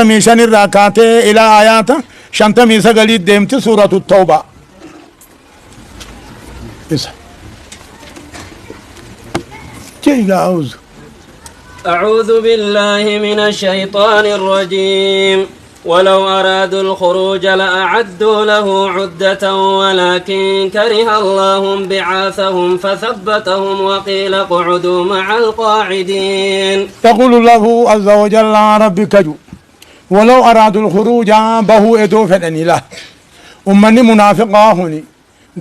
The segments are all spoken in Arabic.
ميشان الراكات إلى آيات شنتمي سقلي ديمت سورة التوبة. أعوذ بالله من الشيطان الرجيم. ولو أرادوا الخروج لأعدوا له عدة ولكن كره الله بعاثهم فثبتهم وقيل اقعدوا مع القاعدين. يقول الله عز وجل ربك جو ولو أرادوا الخروج بهو إدو فدني له أمني منافقا هني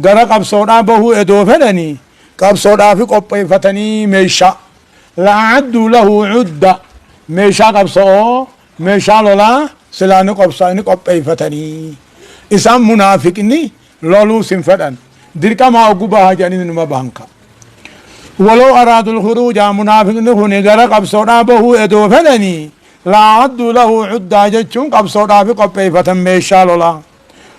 غرق أبصودا بهو إدو فدني قبصودا في قبي فتني ميشا لأعدوا له عدة ميشا قبصو ميشا لولا سلاني قبصاني قبي فتني إسام منافقني لولو سنفدن دركا ما أقوبها جانين ما بانكا ولو أرادوا الخروج منافقني هني غرق أبصودا بهو إدو فدني لا عدوا له عدة جتشون قبصودا في قبي فتن ميشا لولا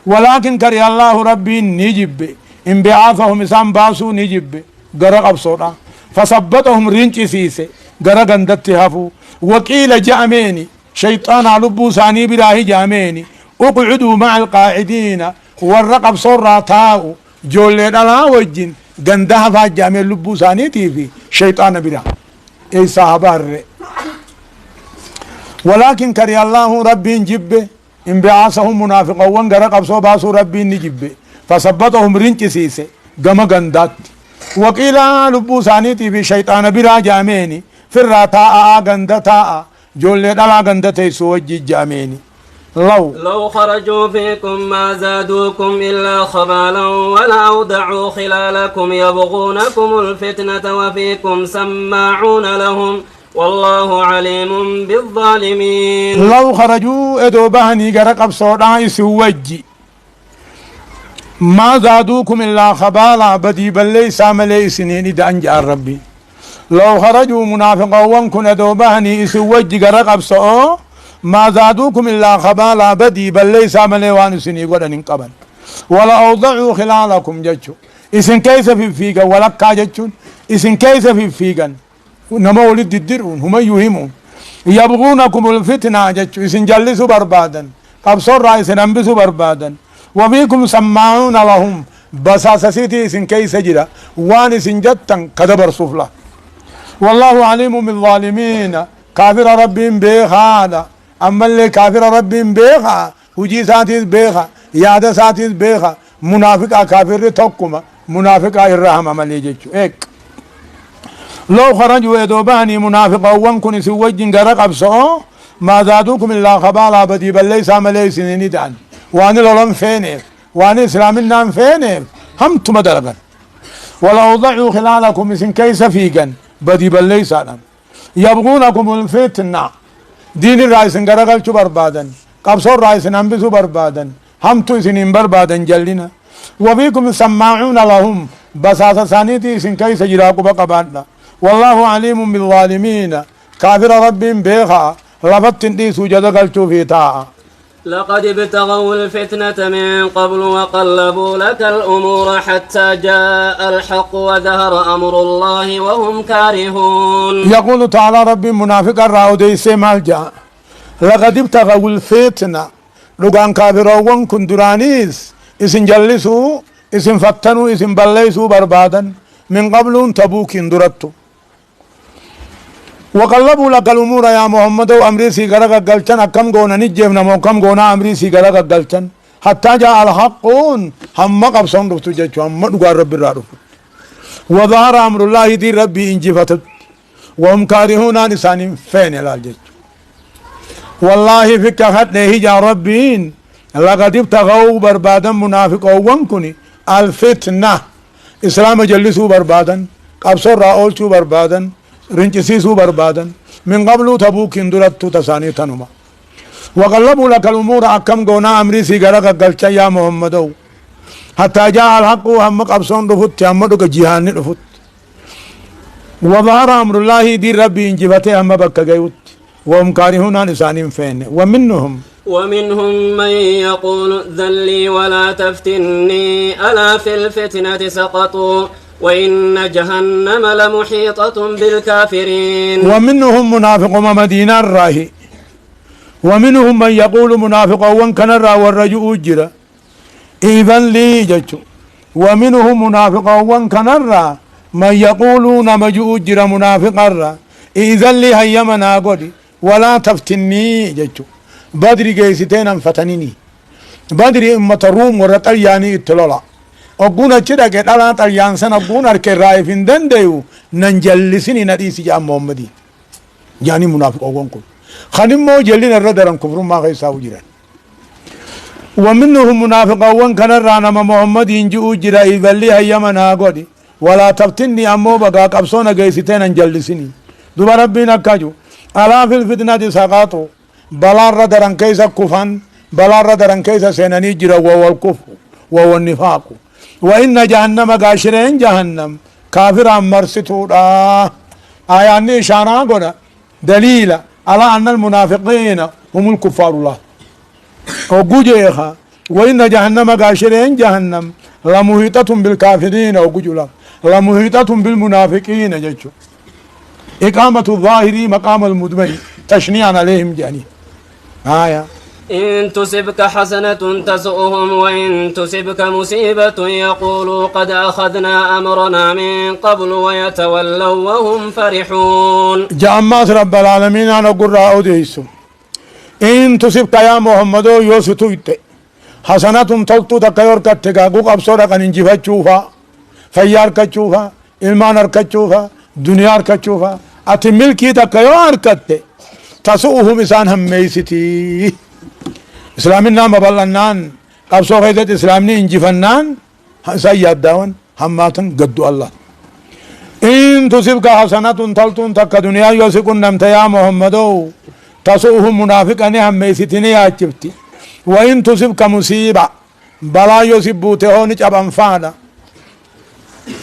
ولكن كره الله ربي نجيب انبعاثهم إسام باسو نجيب غرق أبصودا فثبتهم رينچ سيسه غرق اندت هفو وقيل جاميني شيطان لبو ثاني براهي جاميني اقعدوا مع القاعدين والرقب صورا تاو جولي دلا وجين غندها فاجامي لبو ثاني تيفي شيطان برا اي صحابار ولكن كره الله ربي نجيب انبعاثهم منافقون وانغرق ابصو باسو ربي نجيب فثبتهم رينچ سيسه غما غندات وقيل لبو ثانيتي في شيطان برا جاميني فراتاء غندتاء جولي دلا غندتي سوجي جاميني لو خرجوا فيكم ما زادوكم إلا خبالا ولا أودعوا خلالكم يبغونكم الفتنة وفيكم سماعون لهم والله عليم بالظالمين. لو خرجوا ادو بهني غرق ابصودا يسوجي ما زادوكم إلا خبالا بدي بلي ساملي سنين دانجا ربي. لو خرجوا منافقا وانكن دوبهني اسوج غرق ابصو ما زادوكم إلا خبالا بدي بلي ساملي وان سنين ودن قبل ولا أوضعوا خلالكم جتشو اسن كيس في فيغا ولكا جتشون اسن كيس في فيغا نما ولد الدرون هم يهمون يبغونكم الفتنة جتشو اسن جلسوا بربادا قبصوا رئيس انبسوا بربادا وفيكم سماعون لهم بساسسيتي سن كيس جرا وان سن جتن كدبر سفلا والله عليم بالظالمين. كافر ربهم بيخا اما اللي كافر ربهم بيخا وجي ساتيز بيخا ياد ساتيز بيخا منافقا كافر توكما منافقا الرحمة مليجيشو ايك لو خرجوا يدوباني منافقا وانكن سوجين غرق ابصو ما زادوكم الا خبالا بدي بل ليس عملي سنين دان واني لولم فينيف واني اسلامنا فينيف هم تمدرغن ولو ضعوا خلالكم اسن كيس فيغن بدي بل ليس دان يبغونكم الفتنة دين الرئيس غرقل شو بربادن قبصوا الرئيس انبسوا بربادن هم تو سنين بربادن جلنا وفيكم سماعون لهم بساسة ثانيتي اسن كيس جراكو بقبادنا والله عليم بالظالمين. كافر ربهم بيخا لفتن دي سجد قلتو في طاعة. لقد ابتغوا الفتنة من قبل وقلبوا لك الأمور حتى جاء الحق وظهر أمر الله وهم كارهون. يقول تعالى ربي منافق الراودي سيمال جاء لقد ابتغوا الفتنة لقان كافرون كندرانيس اسم جلسوا اسم فتنوا اسم بليسوا بربادا من قبل تبوك اندرتوا وقلبوا لك الأمور يا محمد وأمري سيغرق قلتن أكم قونا نجيبنا موكم قونا أمري سيغرق قلتن حتى جاء الحق هم قبصون رفتو جيشو هم دقار رب الرارف وظهر أمر الله دي ربي انجفتت وهم كارهون نسان فين الالجيش والله فك خطنه جا ربين لقد ابتغوا بربادا منافقا وانكني الفتنة إسلام جلسوا بربادا قبصوا رأولتوا بربادا رنجسيسوا بربادا من قبل تبوك اندرتو تساني تنما وقلبوا لك الأمور أكم قونا أمري سيغرق قلتا يا محمدو حتى جاء الحق هم قبصون رفت يامدك جيهان رفت وظهر أمر الله دي ربي انجبته هم بك قيوت وهم كارهون نسانين فين ومنهم من يقول ذلي ولا تفتني ألا في الفتنة سقطوا وإن جهنم لمحيطة بالكافرين. ومنهم منافق مدينة الراهي ومنهم من يقول منافقا وان كان الرا والرجو أجرا إذن لي جتشو ومنهم منافقا وان كان الرا من يقولون مجو أجرا منافقا الرا إذن لي هيمنا قدي ولا تفتني جتشو بدري جيستين فتنيني بدري امة الروم ورطل يعني اتلولا أقونا كده قد ألا تليان سنة أقونا الكرائفين دنديو ننجلسيني نديسي جاء محمدي يعني منافق أقوان كل خنمو جلين الردران كفر ما غيساو جيران ومنهم منافق أقوان كان الرانا محمد ينجو جرا إذا اللي هيمنا قدي ولا تفتني أمو بقا قبصونا قيستين ننجلسيني دوبا ربنا كاجو ألا في الفتنة ساقاتو بلا ردران كيسا كفان بلا ردران كيسا سيناني جرا وهو الكفر وهو النفاق وإن جهنم قاشرين جهنم كافر مرستو آياني شانا قنا دليل على أن المنافقين هم الكفار الله وقجيها وإن جهنم قاشرين جهنم لمهيطة بالكافرين وقجلا لمهيطة بالمنافقين جيشو إقامة الظاهري مقام المدمر تشنيعا عليهم جاني آية إن تصبك حسنة تسؤهم وإن تصبك مصيبة يقولوا قد أخذنا أمرنا من قبل ويتولوا وهم فرحون جامعات رب العالمين أنا قرأ أوديسو إن تصبك يا محمد يوسف حسنة تلتو تكيور كتكاقوق أبصر كان انجفت شوفا فيار كتشوفا إلمان أركتشوفا دنيا أركتشوفا أتمل كي تكيور كت تسؤهم إسان هم ميستي إسلامنا مبلنان قبصو خيدت إسلامني انجفنان سياد داون هماتن قدو الله إن تصبك حسنة تلتون تك دنيا يوسكن نمت يا محمدو تسوهم منافقني هم ميستني ياجبتي وإن تصبك مصيبة بلا يوسبوتهون جبن فادا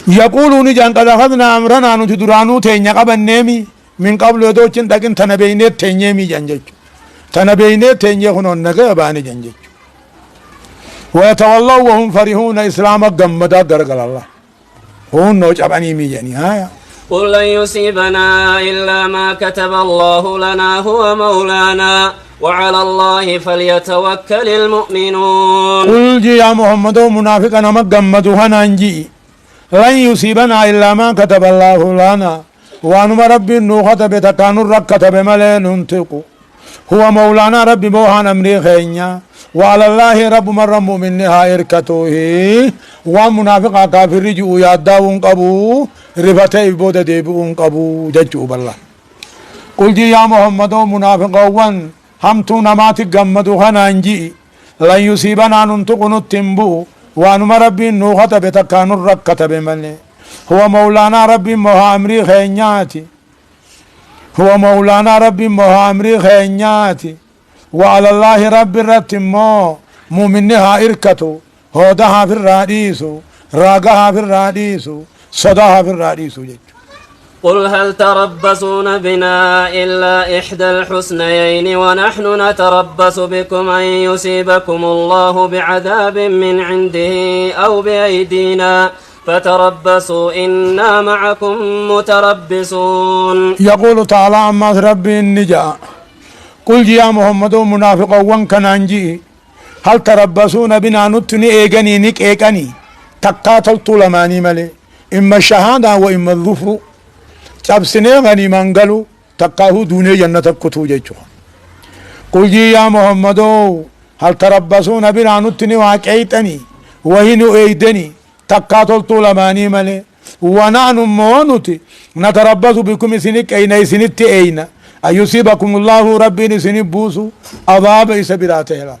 يقولون جان قد أخذنا أمرنا نتدرانو تينيا قبن نيمي من قبل يدوچن تكن تنبينيت تينيمي جانجج تنبينيت تينيا هنون نغا باني جانجج ويتولوا وهم فرحون إسلام قمدا قرقل الله هون نوج أباني ميجاني هايا قل لن يصيبنا إلا ما كتب الله لنا هو مولانا وعلى الله فليتوكل المؤمنون قل جي يا محمد منافقا ما قمدوا هنانجي لن يصيبنا إلا ما كتب الله لنا وأنما ربي نوخة بتكانو ركة بملي ننتقو هو مولانا ربي بوهان أمري خينيا وعلى الله رب مر مؤمنها إركتوه ومنافقا كافر رجو ياداون قبو رفتي بود ديبون قبو ججو بالله قل جي يا محمد منافقا وان همتو نمات قمدو خنانجي لن يصيبنا ننتقو نتنبو وانما ربي نوخة بتكانو ركة بملي هو مولانا ربي موها أمري خينياتي هو مولانا ربي موها أمري خينياتي وعلى الله ربي رتمو مؤمنها إركتو هودها في الراديسو راقها في الراديسو صداها في الراديسو قل هل تربصون بنا إلا إحدى الحسنيين ونحن نتربص بكم أن يصيبكم الله بعذاب من عنده أو بأيدينا فتربصوا إنا معكم متربصون يقول تعالى أما ربي النجاء قل يا محمد منافقا وانكن انجي هل تربصون بنا نتني ايغني نك ايغني تقاتل طولماني ملي إما الشهادة وإما الظفر تبسني غني منغلو تقاهو دوني جنة كتو جيشو قل يا محمد هل تربصون بنا نتني واقعيتني وهنو ايدني تقاتل طولماني ملي ونحن موانوتي نتربص بكم سنك اين سنت اين أيصيبكم الله ربي نسني بوسو عذاب إسبراته لا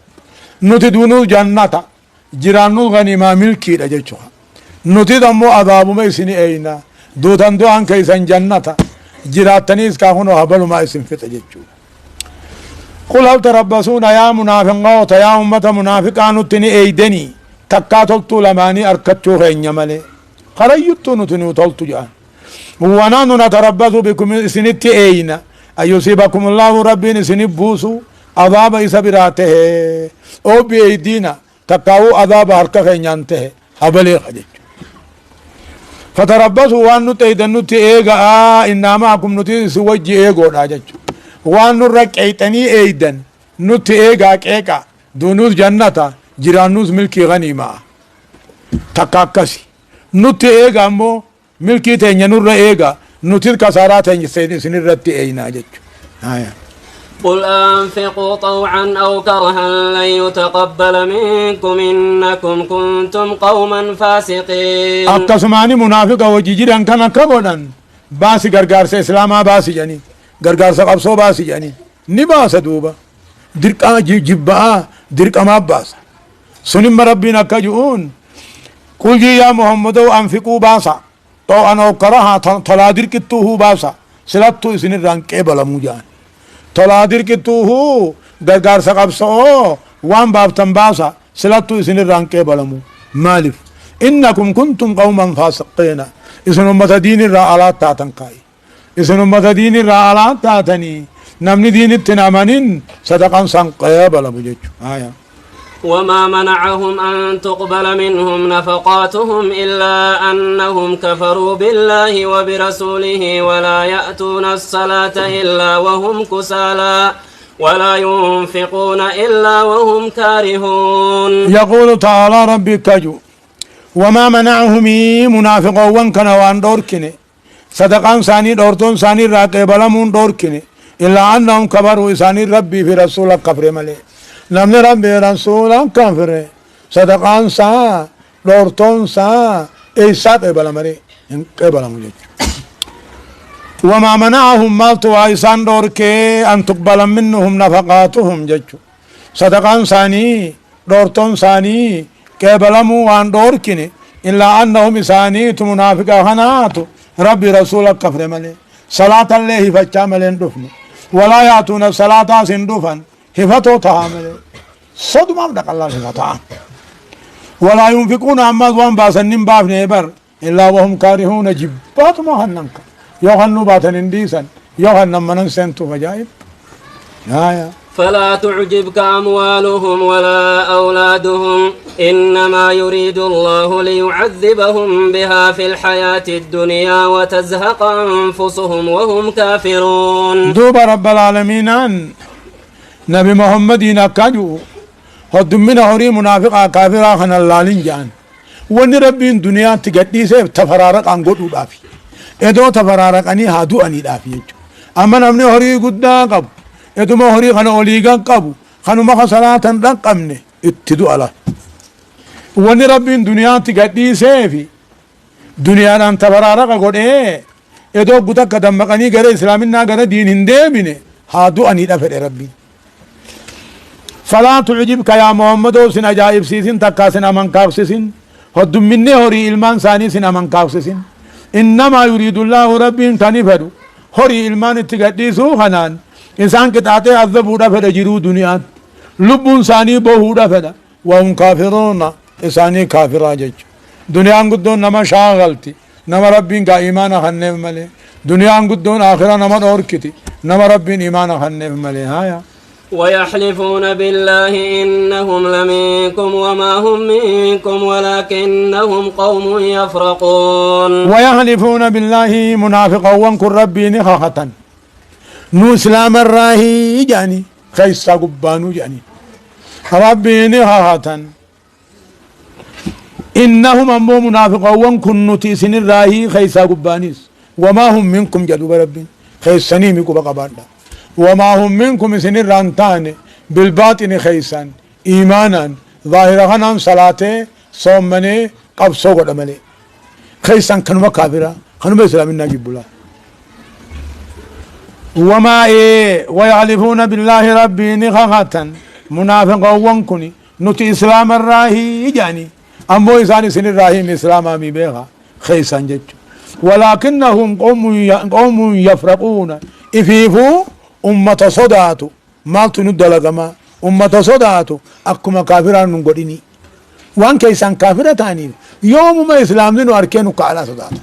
نتدونو جنة جيرانو غنيمة ملكي رجعوا نتدمو عذاب ما يسني أينا دوتان دوان كيسان جنة جيراتنيس كهونو هبلو ما يسن في تجوا قل هل تربصون يا منافقون يا أمة منافقان تني أيدني تكاتل طولماني أركتشو غينيا مالي خريطو نتنو تلتو جان ونحن نتربص بكم سنتي أينا أيصيبكم الله ربي نسنبوسو عذاب إسبراته أو بأيدينا تقاو عذاب حركة خينيانته أبلي خجج فتربصوا وان نتيدن نتي إيغا إنما أكم نتي سوجي إيغو راجج وان نرك أيتني أيدن نت إيجا كيكا دونوس جنة جيرانوس ملكي غنيمة تكاكسي نت إيجا مو ملكي تنينور إيجا نتيل كسارات سنرت إينا جت قل أنفقوا طوعا أو كرها لن يتقبل منكم إنكم كنتم قوما فاسقين أكتسماني منافق وجيجيران كان كبودان باسي غرغار سے اسلاما باسي جاني غرغار سے قبصو باسي جاني نباس دوبا درقا جبا درقا ما باس سنم ربنا كجون قل يا محمد أنفقوا باسا تو أنا كرها تلا درقتوه باسا سلطو اسن رانكي بلا موجان تلا درقتوه غرغار سے قبصو وان باب تنباسا سلطو اسن رانكي بلا مو مالف إنكم كنتم قوما فاسقين إذن أمة دين الرعالات تاتن كاي إذن أمة دين الرعالات تاتني نمني دين التنامنين صدقا سنقيا بلا بجيج وما منعهم أن تقبل منهم نفقاتهم إلا أنهم كفروا بالله وبرسوله ولا يأتون الصلاة إلا وهم كسالى ولا ينفقون إلا وهم كارهون يقول تعالى ربي كجو وما منعهم منافقون كان وان دوركني صدقان ثاني دورتون ثاني راقبلمون دوركني إلا أنهم كبروا ثاني ربي في رسول كفر ملي نمن ربي رسول كفر صدقان سا دورتون سا إيسا قبلمري قبلمو وما منعهم مالتو عيسان دوركي أن تقبل منهم نفقاتهم ججو صدقان ثاني دورتون ثاني كبلمو وان دوركني إلا أنهم إسانيت منافقا خناتو ربي رسولك كفر ملي صلاة الله فتشا ملين دفن ولا يأتون الصلاة سندفن هفتو تامل صدما بدك الله سفتها ولا ينفقون عما وان باسنين بافن بر إلا وهم كارهون جبات مهننك يوهنو باتن انديسا يوهن منن سنتو فجائب فلا تعجبك أموالهم ولا أولادهم إنما يريد الله ليعذبهم بها في الحياة الدنيا وتزهق أنفسهم وهم كافرون دوب رب العالمين نبي محمد نكاجو هد من هوري منافقا كافرا خن اللالين جان ون ربي دنيا تقدي سيف تفرارق عن قدو دافي ادو تفرارق اني هادو اني دافي اما نمني هوري قدا قبو ادو ما هوري خن اوليغا قبو خنو ما صلاة رقمني اتدو على ون ربي دنيا تقدي سيف دنيا نان تفرارق قد ادو قدا قدم مقاني غير اسلامنا غير دين هندامني هادو اني دافر ربي فلا تعجبك يا محمد سن عجائب سيسن تكا سن امن كافسسن هد مني هوري علمان ثاني سن امن كافسسن انما يريد الله ربي تنفد هوري علمان تقديسو خنان انسان كتاته عذبودا فد جرو دنيا لبون ثاني بودا فد وهم كافرون ثاني كافر اجج دنيا غدون نما شاغلتي نما ربين کا ایمان خنف ملے دنيا غدون اخرہ نما اورکتی نما ربين ایمان خنف ملے ہایا ويحلفون بالله إنهم لمنكم وما هم منكم ولكنهم قوم يفرقون ويحلفون بالله منافقا وانكر ربي نخخة نو اسلام الراهي جاني خيسا قبانو جاني ربي نخخة إنهم أمو منافقا وانكن نتيسن الراهي خيسا قبانيس وما هم منكم جدوب ربي خيساني ميكو بقبانا وما هم منكم سن الرانتان بالباطن خيسان إيمانا ظاهرا خنان صلاة صومني قبصو قد عملي خيسان كانوا كافرا كانوا بإسلام الناجب الله وما ويعلفون بالله ربي نخخة منافقا وانكني نتي إسلام الراهي جاني أمو إساني سن الراهي من إسلام آمي بيغا خيسان جج ولكنهم قوم يفرقون إفيفو أمة صداتو مالتو ندلقما أمة صداتو أكما كافران ننقلني وان كيسان كافرة تاني يوم ما إسلام لنو أركينو كعلا صداتو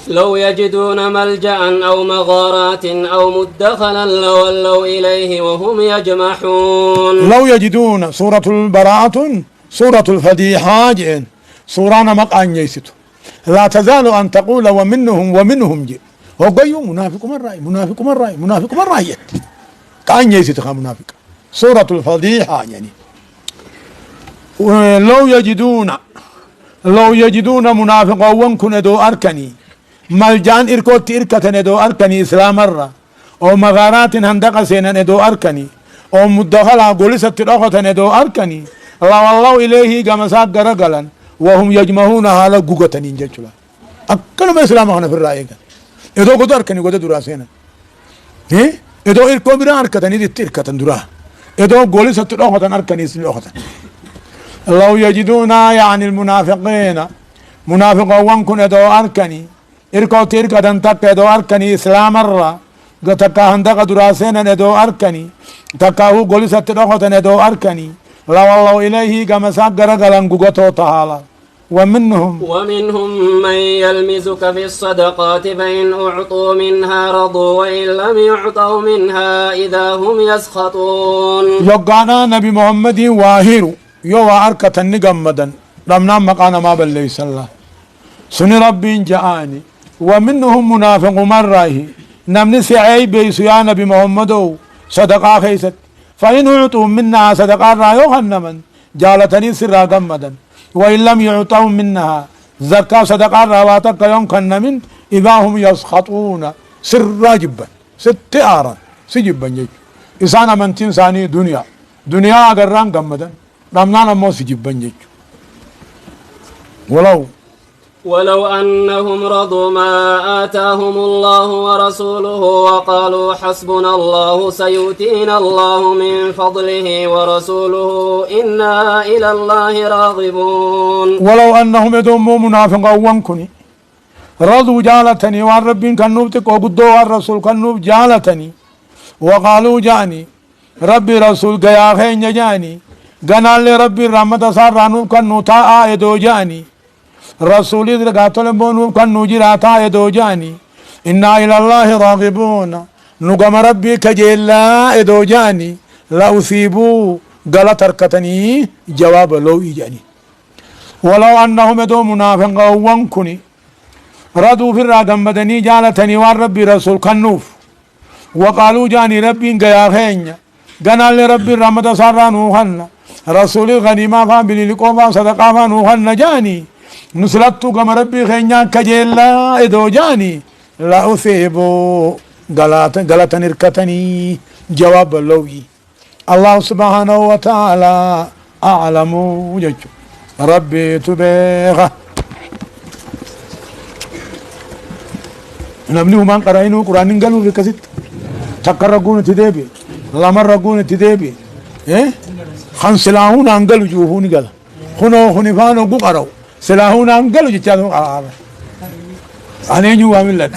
لو يجدون ملجأ أو مغارات أو مدخلا لولوا إليه وهم يجمحون لو يجدون سورة البراءة سورة الفديحة جئن سورة مقان يسيتو لا تزال أن تقول ومنهم جئ وقيو منافق من رأي كأن يسيتها منافق سورة الفضيحة يعني لو يجدون منافقا وانكن دو أركني ملجان إركوت إركتن دو أركني إسلام مرة أو مغارات هندق سينن دو أركني أو مدخلا قلسة الأخوة دو أركني الله إليه قمساق رقلا وهم يجمعونها على قوة نينجا أكلم إسلام أخنا في الرأي إدو قد أركني قد دراسينا إدو إركو برا أركتني دي تركتن درا إدو قلسة الأخوة أركني إسلام الأخوة لو يجدون يعني المنافقين منافقا وانكن دو أركني إركو تيركا تنتك دو أركني إسلام الرا تكا هندق دراسين دو أركني تكا هو قولي ستدوخة دو أركني لو الله إليه كما ساقر قلن قوتو تعالى ومنهم من يلمزك في الصدقات فإن أعطوا منها رضوا وإن لم يعطوا منها إذا هم يسخطون يقانا نبي محمد واهر يو أركة النقمدا رمنا مقانا ما بليس الله سن ربي جاءني ومنهم منافق مراه نمني سعي بيس يا نبي محمد صدقا خيست فإن أعطوا منها صدقا رايو خنمن جالتني سرا قمدا وإن لم يعطوا منها زكاة صدقا رواتك يوم خنمن إذا هم يسخطون سرا جبا ست آرا سجبا جيج إسانا من تنساني دنيا أقران قمدا رمنا مو سجبا جيج ولو أنهم رضوا ما آتاهم الله ورسوله وقالوا حسبنا الله سيؤتينا الله من فضله ورسوله إنا إلى الله راغبون ولو أنهم يدوموا منافقا وانكني رضوا جالتني وعن رب كنوب تقو قدوا الرسول كنوب جالتني وقالوا جاني ربي رسول قيا خين جاني قنال لربي رحمة صار رانوب كنو تاء يدو جاني رسولي قاتل بونو كنو جراتا يدو جاني إنا إلى الله راغبون نقم ربي كجيلا يدو جاني لا أثيبوا قال تركتني جواب لو إجاني ولو أنهم يدو منافقا وانكني ردوا في الراقم بدني جالتني وان ربي رسول كنوف وقالوا جاني ربي قيا خين قنال لربي رحمة صار رانوخن رسولي غنيما فابلي لقوما صدقا فانوخن جاني نسلتو كما ربي خينيا كجيلا إدو جاني لا أثيبو غلطة نركتني جواب اللوي الله سبحانه وتعالى أعلم جج ربي تبيغه نمني ومان قرأينو قرآن قالوا في كسيت تكرقون تديبي لمر رقون تديبي خنسلاهون أنقلوا جوهون قال خنو خنفانو قرأوا سلاهون أنقلوا جتادهم أنا يجوا من لد